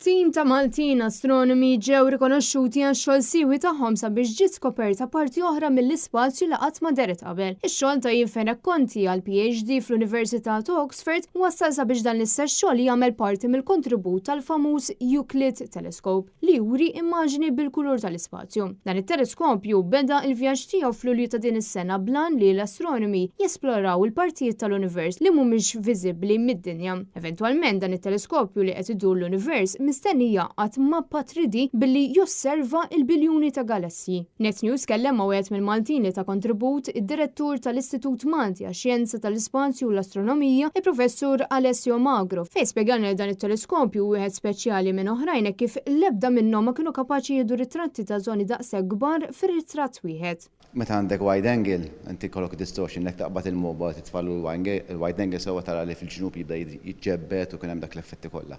Tim ta' Maltin astronomi ġew rikonoxxuti għan xogħol siewi tagħhom sabiex ġiet skoperta parti oħra mill-ispazju li qatt ma deret qabel. Ix-xogħol ta' Jinferek Konti għal PhD fl-Università ta' Oxford wassal sabiex dan l-istess xogħol jagħmel parti mill-kontribut tal-famuż Euclid Telescope li juri immaġni bil-kulur tal-ispazju. Dan it-teleskopju beda l-vjaġġ tiegħu fl-Ulju ta' din is-sena blan li l-astronomi jesploraw il-partijiet tal-univers li mhumiex viżibbli mid-dinja. Eventwalment dan it-teleskopju li qed idur l-univers mistennija qatt mappa 3D billi josserva il-biljuni ta' galassi. NetNews kellem għawet mill-Maltini ta' kontribut id-direttur tal-Istitut Malti għax-Xjenza tal-Ispazju u l-Astronomija, il-Professur Alessio Magro, fejn spjegalna dan it-teleskopju wieħed speċjali minn oħrajn kif l-ebda minnhom ma kienu kapaċi jieħdu ritratti ta' żoni daqshekk kbar fir-ritratt wieħed. Meta għandek wide angle, inti kollok distortion, nek taqbad il-mobile titfallu il-wide angle sewa tara li fil-ġnub jibda jitġebbet u kien hemm dak l-effetti kollha.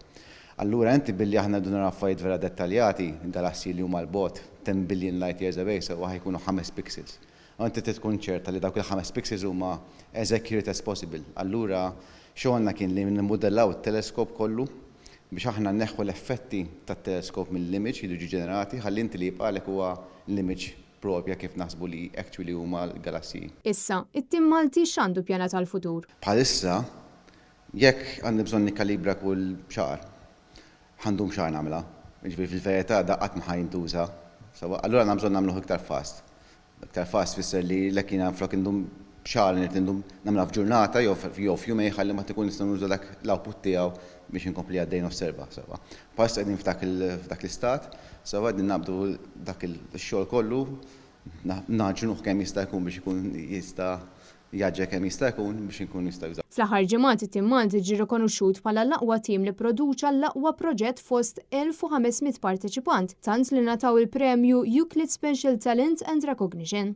Allura inti billi aħna dun affarijiet vera dettaljati, galassi li huma l-bot 10 billion light years away sewa ħajkunu 5 pixels. Inti tkun ċerta li dawk il-5 pixels huma as accurate as possible. Allura xogħolna kien li nimmodellaw it-teleskop kollu biex aħna neħħu l-effetti tat-teleskop mill-image jiġu ġenerati ħalli inti li jibqalek huwa l-image propja kif naħsbu li actually huma l-galassi. Issa, it-tim Malti x'għandu pjana tal-futur? Bħalissa jekk għandi bżonn nikkalibra kull xahar ħandum xahar nagħmilha. Jiġifieri fil-verità daqqat ma ħajntuża. Allura għandna bżonn nagħmluh iktar fast. Iktar fast fisser li lek jiena flok indum xahar nirid indum nagħmilha f'ġurnata jew f'jumej ħalli ma tkun nistgħu nużu dak l-output tiegħu biex inkompli għaddejn osserva. Pass qegħdin f'dak l-istat, qegħdin nabdu dak il-xogħol kollu naġnuh kemm jista' jkun biex ikun jista' jaġġa kemm jista' jkun biex inkun jista' jużaw. Fl-aħħar ġimgħat it-tim Malti ġie rikonoxxut bħala l-aqwa tim li produċa l-aqwa proġett fost 1500 parteċipant, tant li nataw il-premju Euclid Special Talent and Recognition.